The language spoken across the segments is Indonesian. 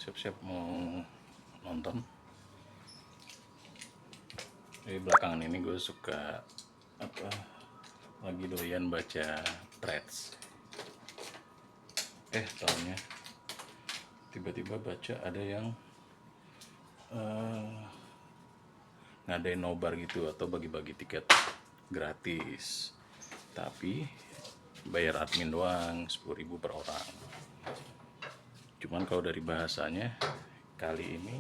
siap-siap mau nonton. Jadi belakangan ini gue suka lagi doyan baca threads. Tahunnya tiba-tiba baca ada yang ngadain nobar gitu atau bagi-bagi tiket gratis, tapi bayar admin doang 10.000 per orang. Cuman kalau dari bahasanya kali ini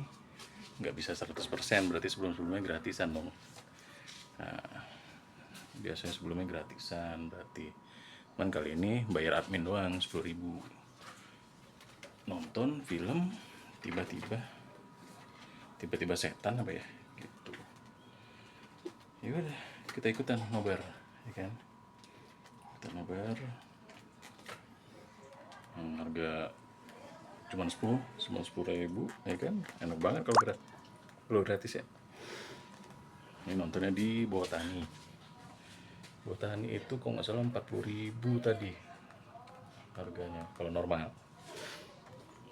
nggak bisa 100%, berarti sebelumnya gratisan dong. Nah, biasanya sebelumnya gratisan berarti, cuman kali ini bayar admin doang 10.000. Nonton film tiba-tiba setan apa ya gitu. Ya udah, kita ikutan nobar, ya kan? Kita nobar. Harga cuma 10.000, ya kan? Enak banget kalau gratis ya. Ini nontonnya di Botani itu kalau nggak salah 40.000 tadi harganya kalau normal.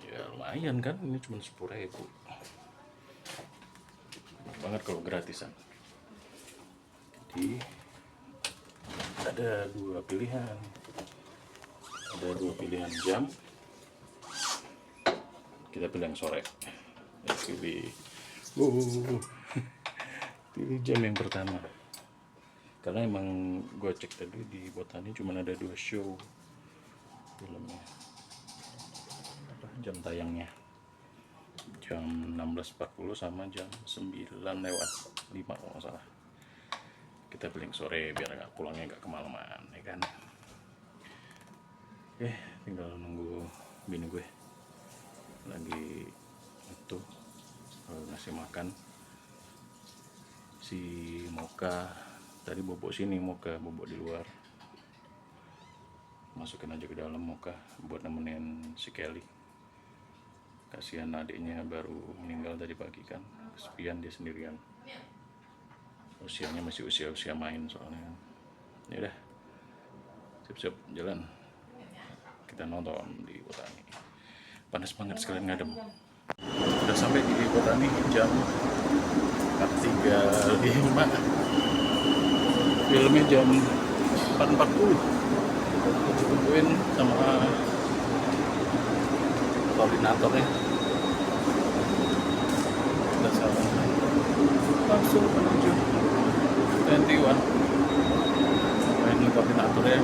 Ya lumayan kan, ini cuma 10.000. Enak banget kalau gratisan. Jadi ada dua pilihan jam. Kita pilih yang sore. Pilih jam yang pertama, karena emang gue cek tadi di Botani cuma ada 2 show filmnya. Jam tayangnya jam 16.40 sama jam 9:05 kalau nggak salah. Kita pilih yang sore biar pulangnya nggak kemalaman, ya kan? Tinggal nunggu bini gue lagi itu ngasih makan si Moka. Tadi bobok sini, Moka bobok di luar, masukin aja ke dalam Moka buat nemenin si Kelly. Kasihan adiknya baru meninggal tadi pagi kan, kesepian dia sendirian. Usianya masih usia main soalnya. Ya udah, siap-siap jalan. Kita nonton di Botani. Panas banget sekalian ngadem. Udah sampai di Botani jam 4.35. Filmnya jam 4.40. Tungguin sama koordinatornya. Udah salah. Langsung menuju 21. Ini koordinatornya.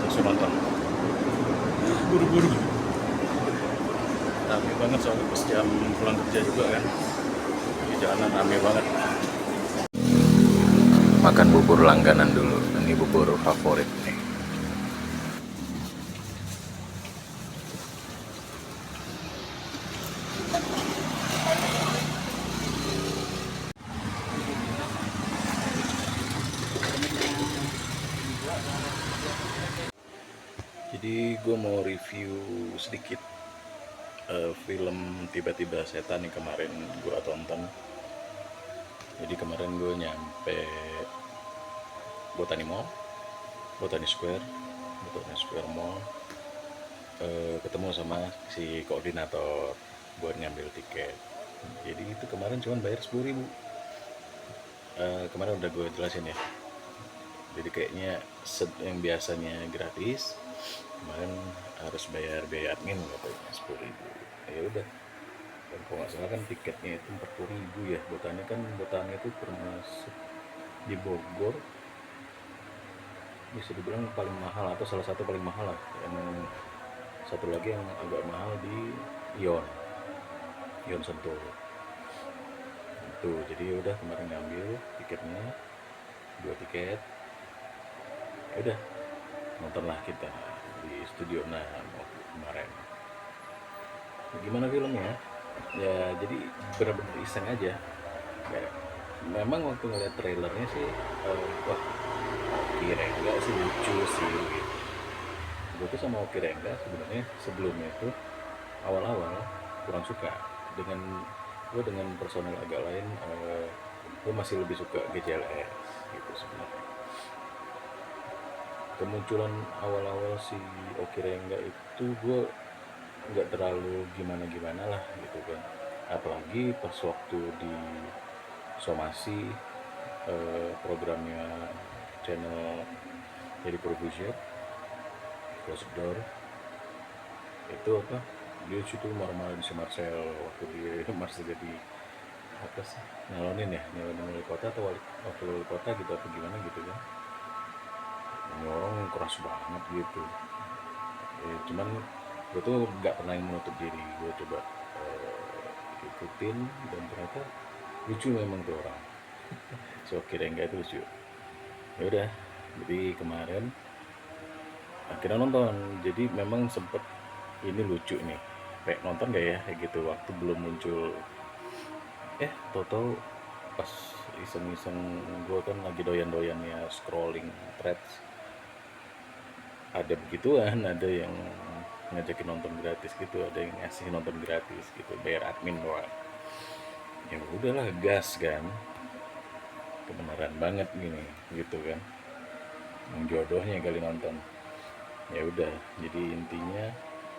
Langsung nonton. Buru-buru. Rame banget soalnya pas jam pulang kerja juga kan. Di jalanan rame banget. Makan bubur langganan dulu. Ini bubur favorit nih. Jadi gue mau review sedikit film Tiba-tiba Setan yang kemarin gue tonton. Jadi kemarin gue nyampe Botani Square Mall, ketemu sama si koordinator buat ngambil tiket. Jadi itu kemarin cuma bayar 10.000. Kemarin udah gue jelasin ya. Jadi kayaknya yang biasanya gratis, kemarin harus bayar biaya admin katanya 10.000. Ya udah. Dan kalau nggak salah kan tiketnya itu 40.000 ya. Botani itu termasuk di Bogor bisa dibilang paling mahal atau salah satu paling mahal lah. Yang satu lagi yang agak mahal di Ion Sentul. Tuh, jadi udah kemarin ngambil tiketnya 2 tiket. Udah nontonlah kita di Studio 6 kemarin. Gimana filmnya? Ya jadi benar-benar iseng aja. Kayak, memang waktu ngeliat trailernya sih, wah Oki Rengga sih lucu sih gitu. Gue tuh sama Oki Rengga sebenarnya sebelumnya itu awal-awal kurang suka dengan personel agak lain. Gue masih lebih suka GCLS gitu sebenarnya. Kemunculan awal-awal si Oki Rengga itu gue nggak terlalu gimana-gimana lah gitu kan. Apalagi pas waktu di somasi, programnya channel jadi Corbuzier, Close Door, itu apa, dia situ marah-marah di si Marcel waktu dia Marcel jadi apa sih, nyalonin wali kota atau wakil wali kota gitu apa gimana gitu kan. Ini orang keras banget gitu. Cuman gue tuh nggak pernah menutup diri, gue coba ikutin, dan ternyata lucu memang tuh orang. So kira enggak itu lucu. Ya udah, jadi kemarin akhirnya nonton. Jadi memang sempet ini lucu nih, kayak nonton gak ya kayak gitu waktu belum muncul. Tau-tau pas iseng-iseng, gue kan lagi doyan-doyannya scrolling threads, ada begituan, ada yang ngajakin nonton gratis gitu, ada yang ngasih nonton gratis gitu, bayar admin doang. Ya udahlah, gas kan, kebenaran banget gini gitu kan, yang jodohnya kali nonton. Ya udah, jadi intinya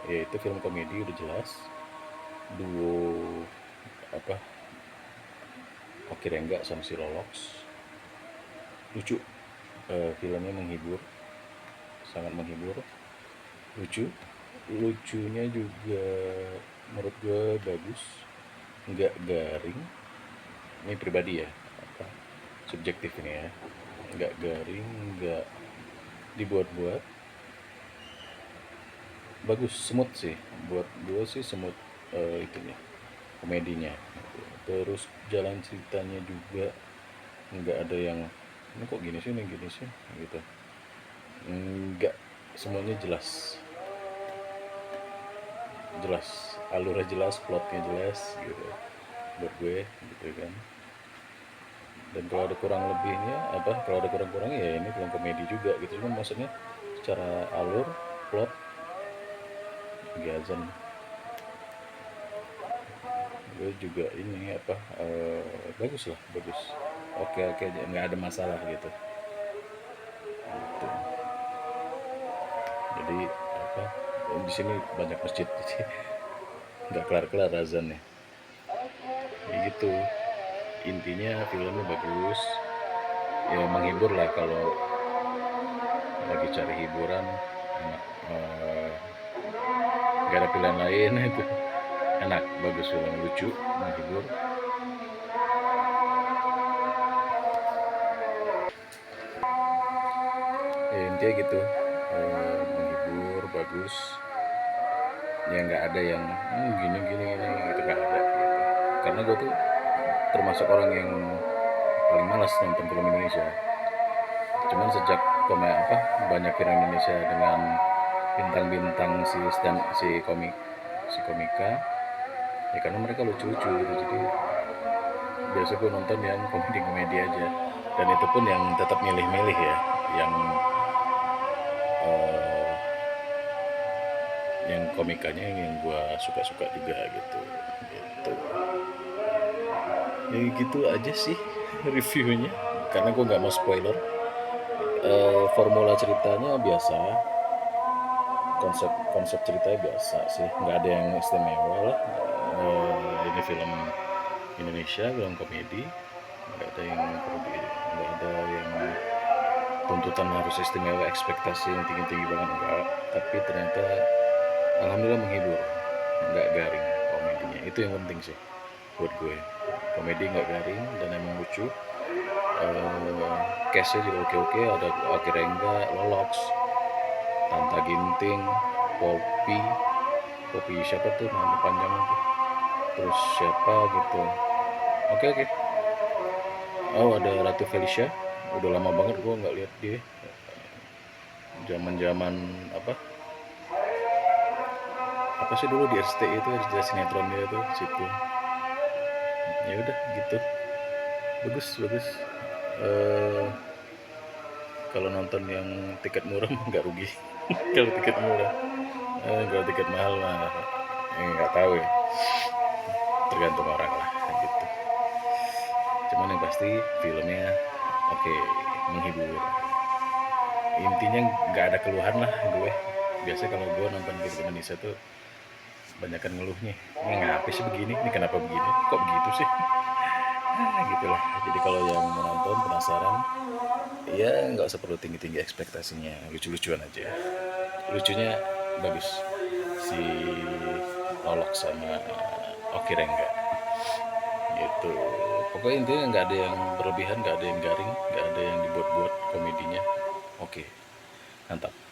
ya itu film komedi udah jelas, duo apa, Oki Rengga sama si Lolox, lucu. Filmnya menghibur, sangat menghibur, lucu. Lucunya juga menurut gue bagus, nggak garing. Ini pribadi ya, apa, subjektif ini ya, nggak garing, nggak dibuat-buat, bagus, smooth sih buat gue sih, smooth. Itunya, komedinya. Terus jalan ceritanya juga nggak ada yang ini kok gini sih, ini gini sih gitu, nggak, semuanya jelas, alurnya jelas, plotnya jelas gitu buat gue gitu kan. Dan kalau ada kurang lebihnya, kalau ada kurang-kurangnya ya ini film komedi juga gitu, cuma maksudnya secara alur, plot, Gazan gue juga ini bagus lah, bagus, oke aja, nggak ada masalah gitu. Jadi apa, di sini banyak masjid jadi nggak kelar-kelar azannya ya gitu. Intinya filmnya bagus, ya menghibur lah kalau lagi cari hiburan, enak, nggak ada pilihan lain itu enak, bagus, film lucu, menghibur. Ya intinya gitu, menghibur, bagus, ya nggak ada yang gini gini gini gitu, nggak ada gitu. Karena gue tuh termasuk orang yang paling malas nonton film Indonesia. Cuman sejak banyak film Indonesia dengan bintang-bintang si komika, ya karena mereka lucu-lucu gitu, jadi biasa gue nonton yang komedi-komedi aja, dan itu pun yang tetap milih-milih ya, eh, yang komikanya yang gue suka-suka juga gitu. Ya gitu aja sih reviewnya, karena gue nggak mau spoiler. Formula ceritanya biasa, konsep ceritanya biasa sih, nggak ada yang istimewa lah. Ini film Indonesia, film komedi, nggak ada yang nggak ada yang tuntutan harus istimewa, ekspektasi yang tinggi-tinggi banget, enggak. Tapi ternyata alhamdulillah menghibur, nggak garing komedinya, itu yang penting sih buat gue. Komedi nggak garing dan emang lucu. Case-nya juga oke-oke, ada Oki Rengga, Lolox, Tanta Ginting, Poppy siapa tuh nama panjangnya tuh, terus siapa gitu, oke. Oh, ada Ratu Felicia, udah lama banget gue nggak lihat dia, zaman apa apa sih dulu di RCTI itu, ada sinetron dia tuh situ. Ya udah gitu, bagus. Eh, Kalau nonton yang tiket murah nggak rugi. Kalau tiket murah, kalau tiket mahal mah nggak tahu ya, tergantung orang lah gitu. Cuman yang pasti filmnya oke, menghibur. Intinya nggak ada keluhan lah gue. Biasanya kalau gue nonton film Indonesia tuh banyakan ngeluhnya, ini ngapa sih begini, ini kenapa begini, kok begitu sih. Gitulah. Jadi kalau yang menonton penasaran, ya nggak usah perlu tinggi-tinggi ekspektasinya, lucu-lucuan aja. Lucunya bagus si Lolok sama Oki Rengga gitu. Pokoknya intinya nggak ada yang berlebihan, nggak ada yang garing, nggak ada yang dibuat-buat komedinya. Oke, mantap.